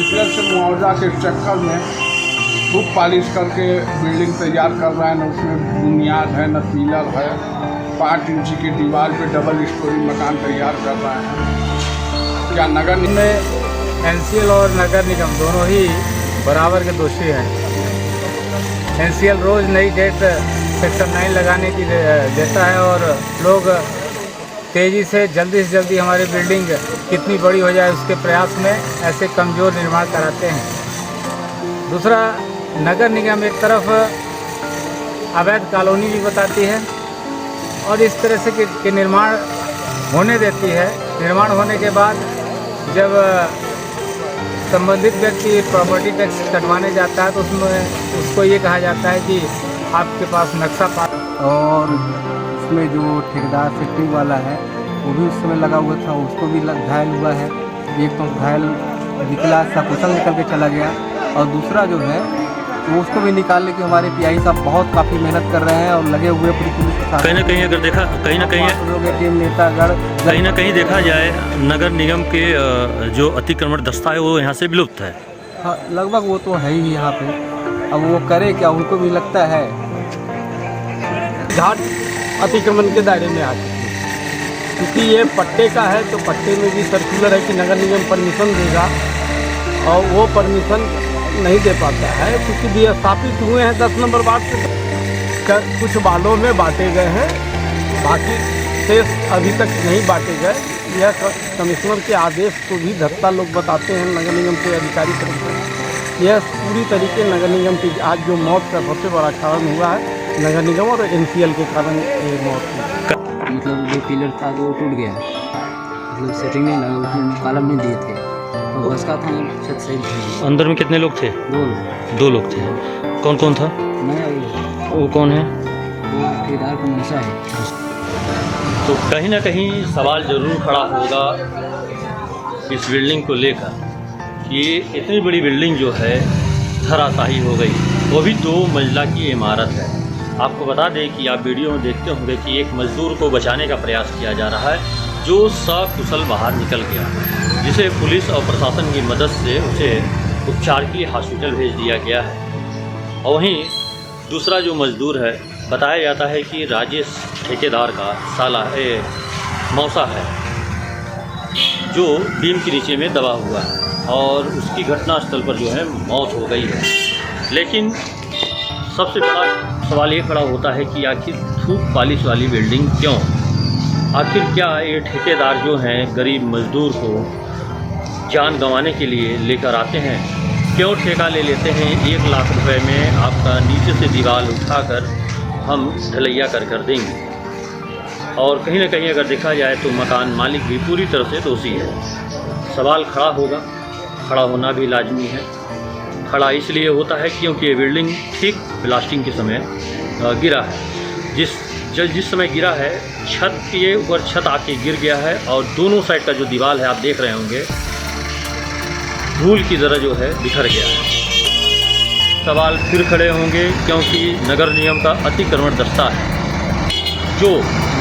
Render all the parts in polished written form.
NCL से मुआवजा के चक्कर में खूब पॉलिश करके बिल्डिंग तैयार कर रहे हैं। न उसमें बुनियाद है, न पिलर है। 5 इंची की दीवार पे डबल स्टोरी मकान तैयार कर रहे हैं। क्या नगर में एनसीएल और नगर निगम दोनों ही बराबर के दोषी हैं। एनसीएल रोज़ नई डेट सेक्टर 9 लगाने की देता है और लोग तेज़ी से जल्दी हमारी बिल्डिंग कितनी बड़ी हो जाए उसके प्रयास में ऐसे कमज़ोर निर्माण कराते हैं। दूसरा, नगर निगम एक तरफ अवैध कॉलोनी भी बताती है और इस तरह से कि निर्माण होने देती है। निर्माण होने के बाद जब संबंधित व्यक्ति प्रॉपर्टी टैक्स कटवाने जाता है तो उसमें उसको ये कहा जाता है कि आपके पास नक्शा पास। और उसमें जो ठेकेदार सेटिंग वाला है वो भी उस समय लगा हुआ था, उसको भी घायल हुआ है। एक तो घायल निकला, सकुशल निकल के चला गया, और दूसरा जो है वो उसको भी निकालने की हमारे पीआई साहब बहुत काफ़ी मेहनत कर रहे हैं और लगे हुए पूरी पुलिस के साथ। कहीं ना कहीं अगर देखा टीम नेतागढ़ कहीं ना कहीं देखा जाए नगर निगम के जो अतिक्रमण दस्ता है वो यहाँ से विलुप्त है। हाँ, लगभग वो तो है ही यहाँ पे। अब वो करे क्या, उनको भी लगता है घाट अतिक्रमण के दायरे में आ चुकी है। क्योंकि ये पट्टे का है तो पट्टे में भी सर्कुलर है कि नगर निगम परमिशन देगा और वो परमिशन नहीं दे पाता है क्योंकि विस्थापित हुए हैं 10 नंबर वार्ड से। कुछ वार्डों में बांटे गए हैं, बाकी शेष अभी तक नहीं बांटे गए। यह कमिश्नर के आदेश को भी धत्ता लोग बताते हैं नगर निगम के अधिकारी तरफ से। यह पूरी तरीके नगर निगम की आज जो मौत का सबसे बड़ा कारण हुआ है नगर निगम और एनसीएल के कारण ये मौत हुई। मतलब जो पिलर था वो टूट गया, मतलब सेटिंग नहीं लगा, उसमें कॉलम नहीं दिए थे तो बस का था छत सही थी। अंदर में कितने लोग थे? 2 लोग थे। कौन कौन था? मैं वो कौन है? वो ठेकेदार का नशा है। तो कहीं ना कहीं सवाल ज़रूर खड़ा होगा इस बिल्डिंग को लेकर कि इतनी बड़ी बिल्डिंग जो है धराशायी हो गई, वो भी 2 मंजिला की इमारत है। आपको बता दें कि आप वीडियो में देखते होंगे कि एक मजदूर को बचाने का प्रयास किया जा रहा है जो सकुशल बाहर निकल गया, जिसे पुलिस और प्रशासन की मदद से उसे उपचार के लिए हॉस्पिटल भेज दिया गया है। और वहीं दूसरा जो मजदूर है बताया जाता है कि राजेश ठेकेदार का साला मौसा है जो बीम के नीचे में दबा हुआ है और उसकी घटनास्थल पर जो है मौत हो गई है। लेकिन सबसे बड़ा सवाल ये खड़ा होता है कि आखिर थूक पॉलिश वाली बिल्डिंग क्यों? आखिर क्या ये ठेकेदार जो हैं गरीब मजदूर को जान गंवाने के लिए लेकर आते हैं? क्यों ठेका ले लेते हैं 1 लाख रुपए में आपका नीचे से दीवार उठाकर हम ढलैया कर देंगे? और कहीं ना कहीं अगर देखा जाए तो मकान मालिक भी पूरी तरह से दोषी है। सवाल खड़ा होगा, खड़ा होना भी लाजमी है। खड़ा इसलिए होता है क्योंकि ये बिल्डिंग ठीक ब्लास्टिंग के समय गिरा है। जिस समय गिरा है छत के ऊपर छत आके गिर गया है और दोनों साइड का जो दीवार है आप देख रहे होंगे धूल की तरह जो है बिखर गया है। सवाल फिर खड़े होंगे क्योंकि नगर निगम का अतिक्रमण दस्ता है जो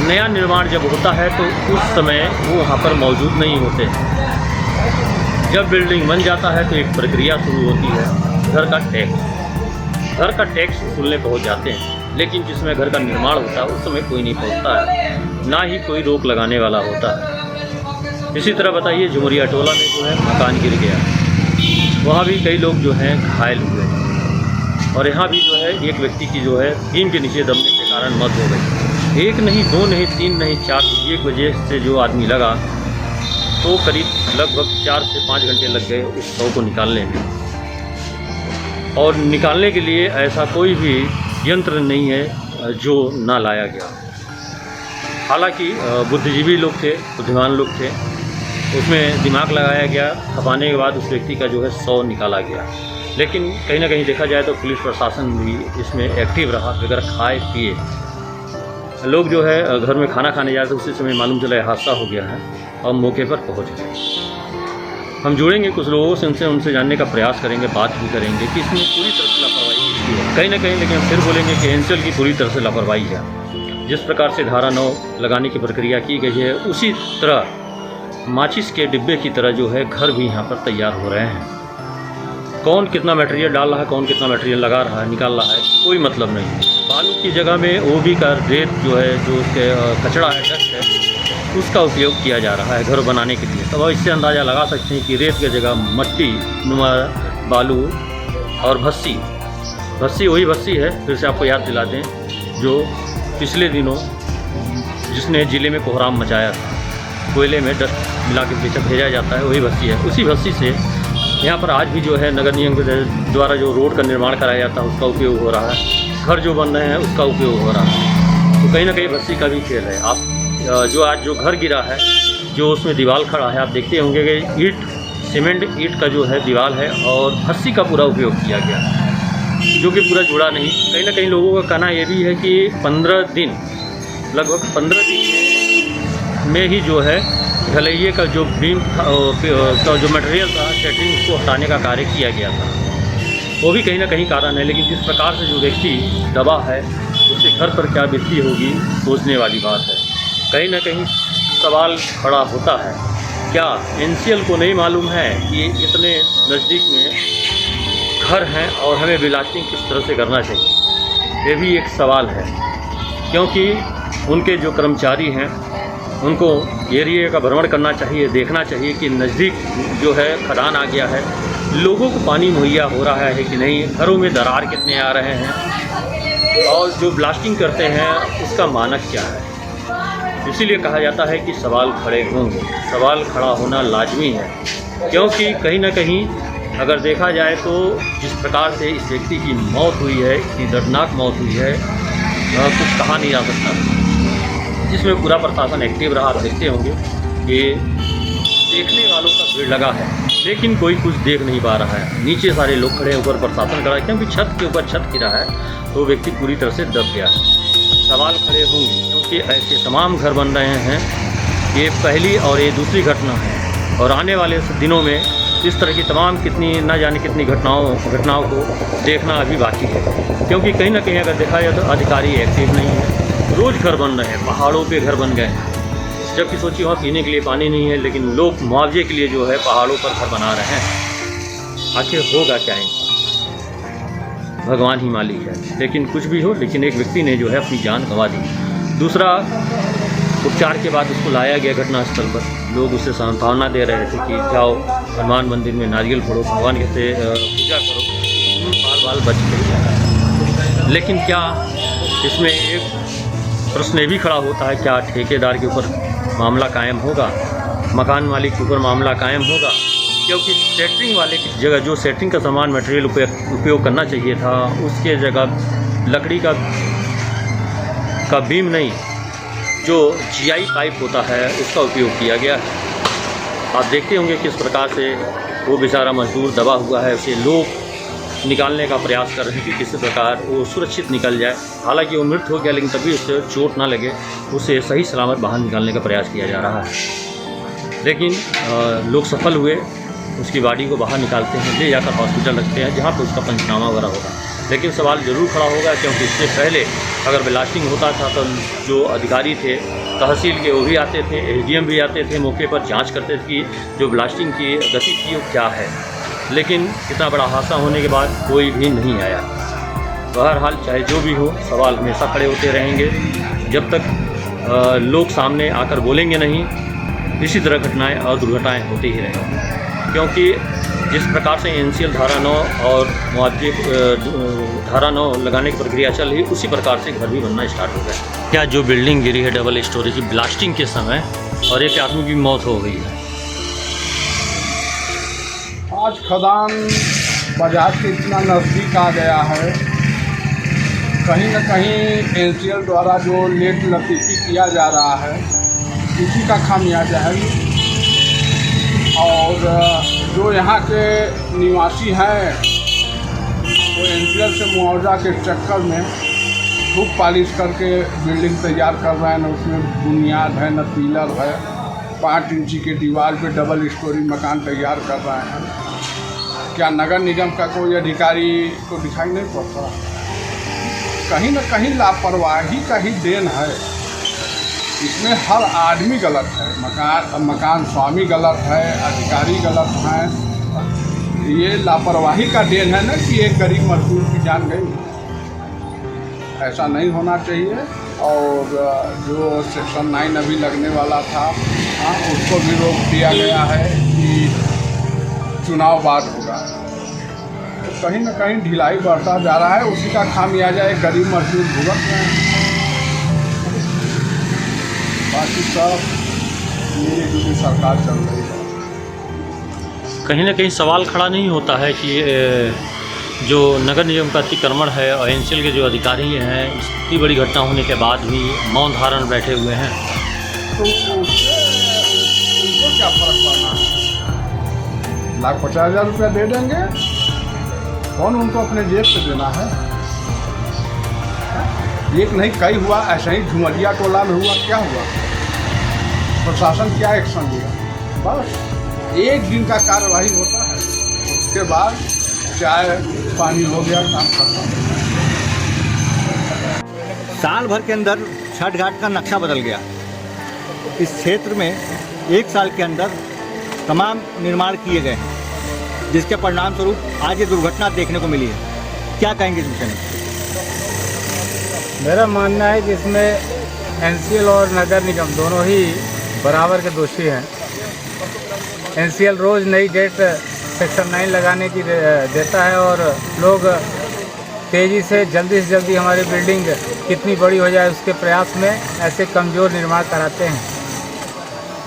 नया निर्माण जब होता है तो उस समय वो वहाँ पर मौजूद नहीं होते हैं। जब बिल्डिंग बन जाता है तो एक प्रक्रिया शुरू होती है घर का टैक्स वसूलने पहुँच जाते हैं। लेकिन जिसमें घर का निर्माण होता है उस समय कोई नहीं पहुँचता है, ना ही कोई रोक लगाने वाला होता है। इसी तरह बताइए झुमरिया टोला में जो है मकान गिर गया, वहाँ भी कई लोग जो हैं घायल हुए और यहाँ भी जो है एक व्यक्ति की जो है बीम के नीचे दबने के कारण मौत हो गई। 1 नहीं 2 नहीं 3 नहीं 4 1 बजे से जो आदमी लगा तो करीब लगभग 4 से 5 घंटे लग गए उस शव को निकालने में। और निकालने के लिए ऐसा कोई भी यंत्र नहीं है जो ना लाया गया। हालांकि बुद्धिजीवी लोग थे, बुद्धिमान लोग थे, उसमें दिमाग लगाया गया, खपाने के बाद उस व्यक्ति का जो है शव निकाला गया। लेकिन कहीं ना कहीं देखा जाए तो पुलिस प्रशासन भी इसमें एक्टिव रहा, बगैर खाए पिए। लोग जो है घर में खाना खाने जा रहे थे, उसी समय मालूम चला हादसा हो गया है और मौके पर पहुंच गए। हम जुड़ेंगे कुछ लोगों से, उनसे जानने का प्रयास करेंगे, बात भी करेंगे कि इसमें पूरी तरह से लापरवाही की है कहीं ना कहीं। लेकिन हम फिर बोलेंगे कि एनसीएल की पूरी तरह से लापरवाही है। जिस प्रकार से धारा 9 लगाने की प्रक्रिया की गई है उसी तरह माचिस के डिब्बे की तरह जो है घर भी यहाँ पर तैयार हो रहे हैं। कौन कितना मटेरियल डाल रहा है, कौन कितना मटेरियल लगा रहा है, निकाल रहा है, कोई मतलब नहीं है। बालू की जगह में ओबी का रेत जो है, जो उसके कचरा है, डस्ट है, उसका उपयोग किया जा रहा है घर बनाने के लिए। तब इससे अंदाज़ा लगा सकते हैं कि रेत की जगह मट्टी नुमा बालू और भस्सी वही भस्सी है। फिर से आपको याद दिला दें, जो पिछले दिनों जिसने ज़िले में कोहराम मचाया था, कोयले में डस्ट मिला के पीछे भेजा जाता है, वही भस्सी है। उसी भस्सी से यहाँ पर आज भी जो है नगर निगम के द्वारा जो रोड का निर्माण कराया जाता है उसका उपयोग हो रहा है, घर जो बन रहे हैं उसका उपयोग हो रहा है। तो कहीं ना कहीं भस्सी का भी खेल है। आप जो आज जो घर गिरा है, जो उसमें दीवार खड़ा है, आप देखते होंगे कि ईंट सीमेंट ईंट का जो है दीवार है और भस्सी का पूरा उपयोग किया गया है, जो कि पूरा जुड़ा नहीं। कहीं ना कहीं लोगों का कहना ये भी है कि 15 दिन, लगभग 15 दिन में ही जो है ढलैये का जो बीम का जो मटेरियल था, सेटरिंग, उसको हटाने का कार्य किया गया था। वो भी कहीं ना कहीं कारण है। लेकिन जिस प्रकार से जो व्यक्ति दबा है, उसके घर पर क्या बीतती होगी, सोचने वाली बात है। कहीं ना कहीं सवाल खड़ा होता है, क्या एनसीएल को नहीं मालूम है कि इतने नज़दीक में घर हैं और हमें ब्लास्टिंग किस तरह से करना चाहिए? ये भी एक सवाल है, क्योंकि उनके जो कर्मचारी हैं उनको एरिया का भ्रमण करना चाहिए, देखना चाहिए कि नज़दीक जो है खदान आ गया है, लोगों को पानी मुहैया हो रहा है कि नहीं, घरों में दरार कितने आ रहे हैं, और जो ब्लास्टिंग करते हैं उसका मानक क्या है। इसीलिए कहा जाता है कि सवाल खड़े होंगे, सवाल खड़ा होना लाजमी है। क्योंकि कहीं ना कहीं अगर देखा जाए तो जिस प्रकार से इस व्यक्ति की मौत हुई है, इतनी दर्दनाक मौत हुई है, कुछ कहा नहीं जा सकता। जिसमें पूरा प्रशासन एक्टिव रहा, आप देखते होंगे कि देखने वालों का भीड़ लगा है, लेकिन कोई कुछ देख नहीं पा रहा है। नीचे सारे लोग खड़े हैं, ऊपर प्रशासन खड़ा है, क्योंकि छत के ऊपर छत गिरा है तो व्यक्ति पूरी तरह से दब गया है। सवाल खड़े होंगे, क्योंकि ऐसे तमाम घर बन रहे हैं। ये पहली और ये दूसरी घटना है, और आने वाले दिनों में इस तरह की तमाम कितनी न जाने कितनी घटनाओं को देखना अभी बाकी है। क्योंकि कहीं ना कहीं अगर देखा जाए तो अधिकारी एक्टिव नहीं है। रोज़ घर बन रहे हैं, पहाड़ों पे घर बन गए हैं, जबकि सोचिए वहाँ पीने के लिए पानी नहीं है, लेकिन लोग मुआवजे के लिए जो है पहाड़ों पर घर बना रहे हैं। आखिर होगा क्या इनका? भगवान ही मालिक है। लेकिन कुछ भी हो, लेकिन एक व्यक्ति ने जो है अपनी जान गंवा दी। दूसरा, उपचार के बाद उसको लाया गया घटनास्थल पर, लोग उसे सांत्वना दे रहे थे कि जाओ हनुमान मंदिर में नारियल फोड़ो, भगवान के पूजा करो, बाल बच गए। लेकिन क्या इसमें एक प्रश्न भी खड़ा होता है, क्या ठेकेदार के ऊपर मामला कायम होगा, मकान मालिक के ऊपर मामला कायम होगा? क्योंकि सेटरिंग वाले की जगह जो सेटरिंग का सामान मटेरियल उपयोग करना चाहिए था, उसके जगह लकड़ी का बीम नहीं, जो जीआई पाइप होता है उसका उपयोग किया गया है। आप देखते होंगे किस प्रकार से वो बेचारा मजदूर दबा हुआ है, उसे लोग निकालने का प्रयास कर रहे हैं कि किसी प्रकार वो सुरक्षित निकल जाए। हालांकि वो मृत हो गया, लेकिन तभी उसे चोट ना लगे, उसे सही सलामत बाहर निकालने का प्रयास किया जा रहा है। लेकिन लोग सफल हुए, उसकी बॉडी को बाहर निकालते हैं, ले जाकर हॉस्पिटल रखते हैं, जहाँ पर उसका पंचनामा वगैरह होगा। लेकिन सवाल ज़रूर खड़ा होगा, क्योंकि इससे पहले अगर ब्लास्टिंग होता था तो जो अधिकारी थे तहसील के, वो भी आते थे, एसडीएम भी आते थे, मौके पर जांच करते थे कि जो ब्लास्टिंग की गति थी वो क्या है। लेकिन इतना बड़ा हादसा होने के बाद कोई भी नहीं आया। बहरहाल चाहे जो भी हो, सवाल हमेशा खड़े होते रहेंगे जब तक लोग सामने आकर बोलेंगे नहीं। इसी तरह घटनाएं और दुर्घटनाएं होती ही रहेंगी, क्योंकि जिस प्रकार से एनसीएल धारा 9 और मुआवजे धारा 9 लगाने की प्रक्रिया चल रही, उसी प्रकार से घर भी बनना स्टार्ट हो गया। क्या जो बिल्डिंग गिरी है डबल स्टोरी की, ब्लास्टिंग के समय और एक आदमी की मौत हो गई है। आज खदान बाजार के इतना नज़दीक आ गया है, कहीं न कहीं एनसीएल द्वारा जो लेट लतीफ़ी किया जा रहा है उसी का खामियाजा है। और जो यहाँ के निवासी हैं वो एनसीएल से मुआवजा के चक्कर में खूब पॉलिश करके बिल्डिंग तैयार कर रहे हैं। न उसमें बुनियाद है, न पिलर है, 5 इंची के दीवार पे डबल स्टोरी मकान तैयार कर रहे हैं। क्या नगर निगम का कोई अधिकारी को दिखाई नहीं पड़ता? कहीं न कहीं लापरवाही का ही देन है। इसमें हर आदमी गलत है, मकान स्वामी गलत है, अधिकारी गलत हैं। ये लापरवाही का देन है ना कि एक गरीब मजदूर की जान गई। ऐसा नहीं होना चाहिए। और जो सेक्शन 9 अभी लगने वाला था, उसको भी रोक दिया गया है कि चुनाव बाद होगा। तो कहीं ना कहीं ढिलाई बढ़ता जा रहा है, उसी का खामियाजा एक गरीब मजदूर भुगत रहे हैं। बाकी सब मेरी जुटी सरकार चल रही है। कहीं ना कहीं सवाल खड़ा नहीं होता है कि जो नगर निगम का अतिक्रमण है और एनसीएल के जो अधिकारी हैं, इतनी बड़ी घटना होने के बाद भी मौन धारण बैठे हुए हैं। तो उनको क्या फर्क पड़ना है? 1,50,000 रुपया दे देंगे, कौन उनको अपने जेब से देना है? एक नहीं कई हुआ, ऐसा ही झुमरिया टोला में हुआ। क्या हुआ? प्रशासन क्या एक्शन लिया? बस एक दिन का कार्रवाई होता है, उसके बाद चाय पानी हो गया, काम खत्म। साल भर के अंदर छठ घाट का नक्शा बदल गया। इस क्षेत्र में एक साल के अंदर तमाम निर्माण किए गए हैं, जिसके परिणाम स्वरूप आज ये दुर्घटना देखने को मिली है। क्या कहेंगे इस विषय में? मेरा मानना है कि इसमें एनसीएल और नगर निगम दोनों ही बराबर के दोषी हैं। एनसीएल रोज़ नई डेट सेक्शन 9 लगाने की देता है और लोग तेज़ी से जल्दी हमारी बिल्डिंग कितनी बड़ी हो जाए उसके प्रयास में ऐसे कमज़ोर निर्माण कराते हैं।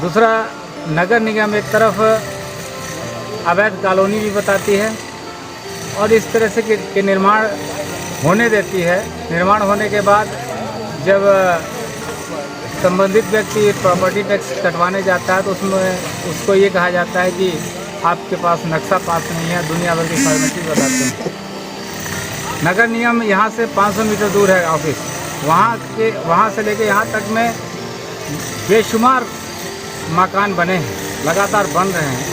दूसरा, नगर निगम एक तरफ अवैध कॉलोनी भी बताती है और इस तरह से कि निर्माण होने देती है। निर्माण होने के बाद जब संबंधित व्यक्ति प्रॉपर्टी टैक्स कटवाने जाता है तो उसमें उसको ये कहा जाता है कि आपके पास नक्शा पास नहीं है, दुनिया भर की फॉर्मेलिटी बताते हैं। नगर निगम यहाँ से 500 मीटर दूर है ऑफिस, वहाँ से लेके यहाँ तक में बेशुमार मकान बने हैं, लगातार बन रहे हैं,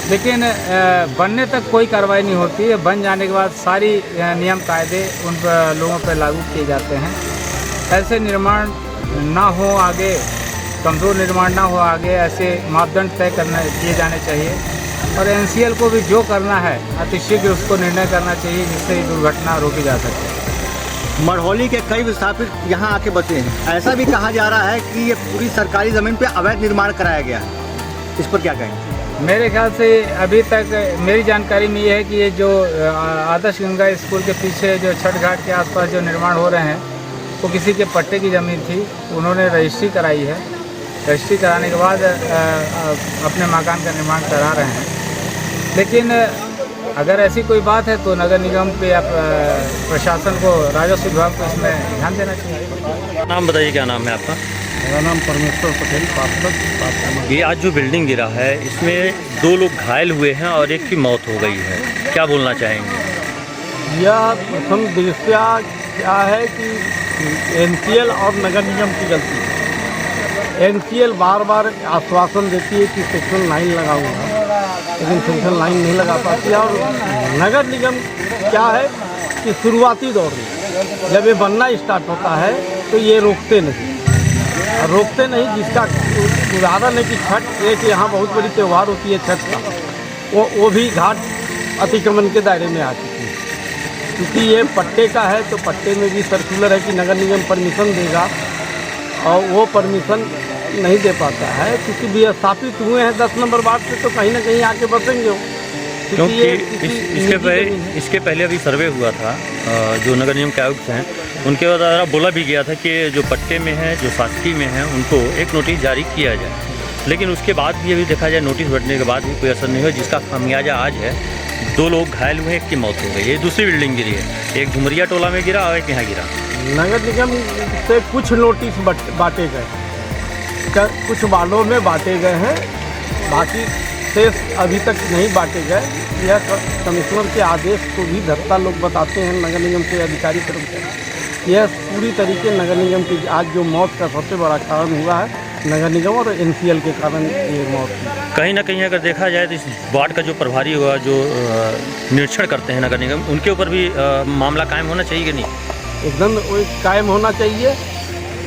लेकिन बनने तक कोई कार्रवाई नहीं होती है। बन जाने के बाद सारी नियम कायदे उन लोगों पर लागू किए जाते हैं। ऐसे निर्माण ना हो आगे, कमज़ोर निर्माण ना हो आगे, ऐसे मापदंड तय किए जाने चाहिए और एनसीएल को भी जो करना है अतिशीघ्र उसको निर्णय करना चाहिए, जिससे ये दुर्घटना रोकी जा सके। मढ़ौली के कई विस्थापित यहाँ आके बसे हैं। ऐसा भी कहा जा रहा है कि ये पूरी सरकारी ज़मीन पे अवैध निर्माण कराया गया है। इस पर क्या कहेंगे? मेरे ख्याल से अभी तक मेरी जानकारी में ये है कि ये जो आदर्श गंगा स्कूल के पीछे जो छठ घाट के आसपास जो निर्माण हो रहे हैं वो किसी के पट्टे की ज़मीन थी, उन्होंने रजिस्ट्री कराई है। रजिस्ट्री कराने के बाद अपने मकान का निर्माण करा रहे हैं। लेकिन अगर ऐसी कोई बात है तो नगर निगम पे या प्रशासन को, राजस्व विभाग को इसमें ध्यान देना चाहिए। नाम बताइए, क्या नाम है आपका? मेरा नाम परमेश्वर पटेल, पार्षद। ये आज जो बिल्डिंग गिरा है इसमें 2 लोग घायल हुए हैं और एक की मौत हो गई है, क्या बोलना चाहेंगे? यह प्रथम दृष्टया क्या है कि एनसीएल और नगर निगम की गलती है। एनसीएल बार बार आश्वासन देती है कि सेक्शन 9 लगा हुआ है, लेकिन सेक्शन 9 नहीं लगा पाती है। और नगर निगम क्या है कि शुरुआती दौर में जब ये बनना स्टार्ट होता है तो ये रोकते नहीं, जिसका उदाहरण है कि छठ, एक यहाँ बहुत बड़ी त्यौहार होती है छठ का, वो भी घाट अतिक्रमण के दायरे में आ चुकी है। क्योंकि ये पट्टे का है तो पट्टे में भी सर्कुलर है कि नगर निगम परमिशन देगा और वो परमिशन नहीं दे पाता है, क्योंकि विस्थापित हुए हैं 10 नंबर वार्ड से, तो कहीं ना कहीं आके बसेंगे वो। क्योंकि इसके पहले अभी सर्वे हुआ था, जो नगर निगम के आयुक्त हैं उनके द्वारा बोला भी गया था कि जो पट्टे में है, जो शासकीय में है, उनको एक नोटिस जारी किया जाए, लेकिन उसके बाद भी अभी देखा जाए नोटिस बढ़ने के बाद भी कोई असर नहीं हुआ, जिसका खामियाजा आज है। 2 लोग घायल हुए, एक की मौत हो गई। ये दूसरी बिल्डिंग गिरी है, एक झुमरिया टोला में गिरा और एक यहाँ गिरा। नगर निगम से कुछ नोटिस बांटे गए, कुछ वार्डों में बांटे गए हैं, बाकी शेष अभी तक नहीं बांटे गए। यह कमिश्नर के आदेश को भी धरता लोग बताते हैं नगर निगम के अधिकारी कर्मचारी। यह पूरी तरीके नगर निगम की आज जो मौत का सबसे बड़ा कारण हुआ है, नगर निगम और एनसीएल के कारण ये मौत हुई। कहीं ना कहीं अगर देखा जाए तो इस वार्ड का जो प्रभारी हुआ, जो निरीक्षण करते हैं नगर निगम, उनके ऊपर भी मामला कायम होना चाहिए कि नहीं? एकदम कायम होना चाहिए।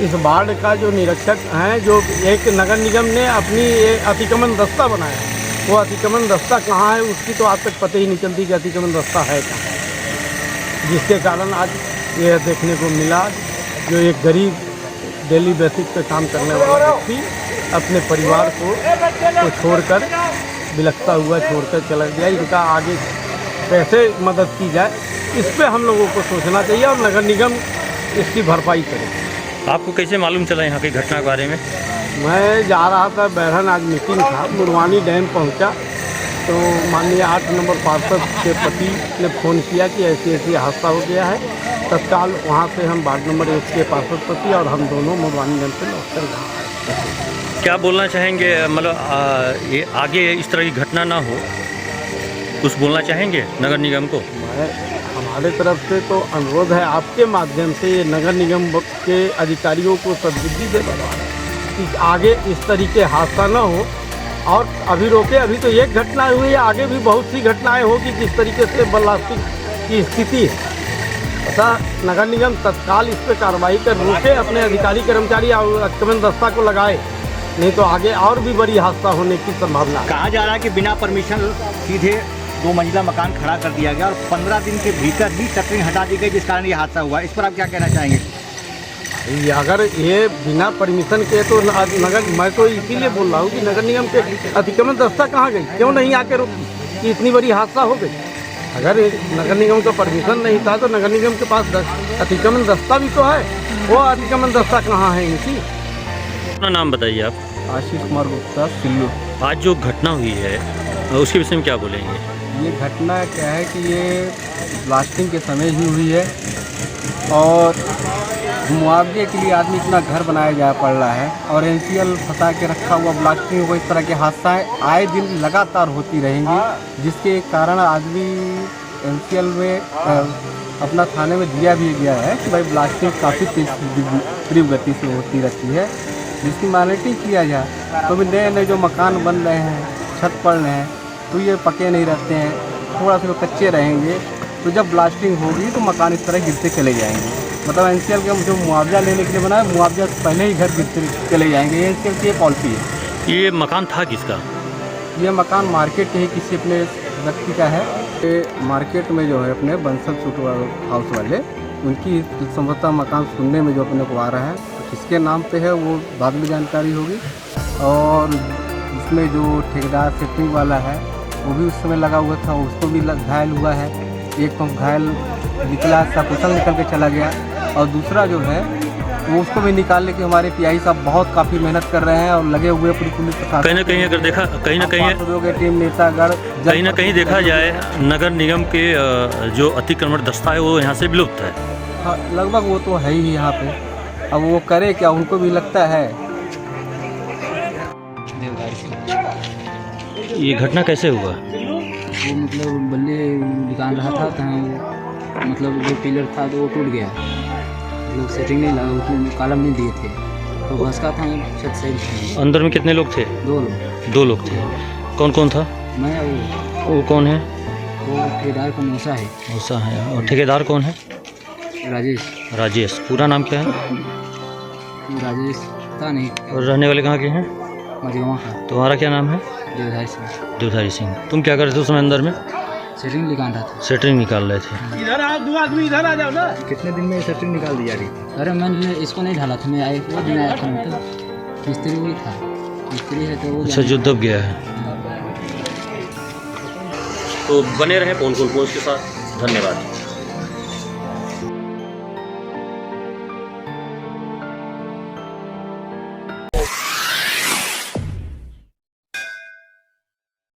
इस वार्ड का जो निरीक्षक हैं, जो एक नगर निगम ने अपनी अतिक्रमण दस्ता बनाया, वो अतिक्रमण रास्ता कहाँ है उसकी तो आज तक पता ही नहीं चलती कि अतिक्रमण रास्ता है कहाँ, जिसके कारण आज यह देखने को मिला जो एक गरीब डेली बेसिस पे काम करने वाला व्यक्ति अपने परिवार को छोड़कर बिलखता हुआ छोड़कर चला गया। इनका आगे कैसे मदद की जाए इस पे हम लोगों को सोचना चाहिए और नगर निगम इसकी भरपाई करे। आपको कैसे मालूम चला यहाँ की घटना के बारे में? मैं जा रहा था बैरहन, आज मीटिंग था, मुरवानी डैम पहुंचा तो माननीय 8 नंबर पार्षद के पति ने फ़ोन किया कि ऐसी ऐसी हादसा हो गया है। तत्काल वहां से हम वार्ड नंबर 1 के पार्षद पति और हम दोनों मुरवानी डैम से लौटकर गए। क्या बोलना चाहेंगे, मतलब ये आगे इस तरह की घटना ना हो, कुछ बोलना चाहेंगे नगर निगम को? हमारे तरफ से तो अनुरोध है आपके माध्यम से ये नगर निगम के अधिकारियों को सद्बुद्धि दे कि आगे इस तरीके हादसा न हो और अभी रोके। अभी तो एक घटना हुई है, आगे भी बहुत सी घटनाएं होगी जिस तरीके से ब्लास्टिंग की स्थिति है। ऐसा नगर निगम तत्काल इस पर कार्रवाई कर रोके, अपने अधिकारी कर्मचारी अतिक्रमण रास्ता को लगाए, नहीं तो आगे और भी बड़ी हादसा होने की संभावना है। कहा जा रहा है कि बिना परमिशन सीधे 2 मंजिला मकान खड़ा कर दिया गया और 15 दिन के भीतर ही शटरिंग हटा दी गई, जिस कारण ये हादसा हुआ। इस पर आप क्या कहना चाहेंगे? अगर ये बिना परमिशन के तो नगर, मैं तो इसीलिए बोल रहा हूँ कि नगर निगम के अतिक्रमण रास्ता कहाँ गई, क्यों नहीं आके रोकी कि इतनी बड़ी हादसा हो गई। अगर नगर निगम का परमिशन नहीं था तो नगर निगम के पास अतिक्रमण रास्ता भी तो है, वो अतिक्रमण रास्ता कहाँ है इनकी? अपना नाम बताइए आप। आशीष कुमार गुप्ता, सिल्लू। आज जो घटना हुई है उसके विषय में क्या बोलेंगे? ये घटना क्या है कि ये ब्लास्टिंग के समय ही हुई है और मुआवजे के लिए आदमी इतना घर बनाया जा पड़ रहा है और एनसीएल फंसा के रखा हुआ ब्लास्टिंग, वो इस तरह के हादसाएँ आए दिन लगातार होती रहेंगी, जिसके कारण आदमी एनसीएल में अपना थाने में दिया भी गया है कि भाई ब्लास्टिंग काफ़ी तीव्र गति से होती रहती है, जिसकी मॉनिटरिंग किया जाए। तो भी नए नए जो मकान बन रहे हैं, छत पड़ रहे हैं, तो ये पके नहीं रहते हैं, थोड़ा सा कच्चे रहेंगे, तो जब ब्लास्टिंग होगी तो मकान इस तरह गिरते चले जाएंगे। मतलब एनसीएल के जो मुआवजा लेने के लिए बना है, मुआवजा पहले ही घर गिरते चले जाएंगे, ये एनसीएल की पॉलिसी है। ये मकान था किसका? ये मकान मार्केट के ही किसी अपने व्यक्ति का है। ये मार्केट में जो है अपने बंसल सूट हाउस वाले, उनकी संभवतः मकान सुनने में जो अपने को आ रहा है, किसके नाम पे है वो बाद में जानकारी होगी। और इसमें जो ठेकेदार सेटिंग वाला है वो भी उस समय लगा हुआ था, उसको भी घायल हुआ है। एक तो घायल निकला, सकुशल निकल के चला गया और दूसरा जो है वो उसको भी निकालने के हमारे पीआई साहब बहुत काफ़ी मेहनत कर रहे हैं और लगे हुए पूरी पुलिस कहीं ना कहीं अगर देखा, कहीं ना कहीं टीम नेतागढ़ कहीं ना कहीं देखा जाए नगर निगम के जो अतिक्रमण दस्ता है वो यहाँ से विलुप्त है। हाँ, लगभग वो तो है ही यहाँ पे। अब वो करे क्या, उनको भी लगता है। ये घटना कैसे हुआ? वो मतलब बल्ले निकाल रहा था तो मतलब जो पिलर था तो वो टूट गया, मतलब सेटिंग नहीं लगा, उसमें कॉलम नहीं दिए थे तो बस का था छत से। अंदर में कितने लोग थे? 2 लोग। 2 लोग थे। कौन कौन था? मैं वो कौन है? वो ठेकेदार का मौसा है। मौसा है। और ठेकेदार कौन है? राजेश। राजेश। पूरा नाम क्या है? राजेश पता नहीं। और रहने वाले कहाँ के हैं? मझगाँव का। तुम्हारा क्या नाम है? देवधारी सिंह। देवधारी सिंह। तुम क्या कर रहे थे उस समय अंदर में? सेटिंग निकाल रहा था। सेटरिंग निकाल रहे थे। इधर आओ, 2 आदमी इधर आ जाओ ना। कितने दिन में सेटिंग निकाल दी जा रही? अरे मैंने इसको नहीं ढाला था, मैं आए वो दिन आया था, मतलब मिस्त्री वही था, मिस्त्री है तो वो अच्छा, जो दब गया है। तो बने रहे पोल पोस्ट के साथ। धन्यवाद।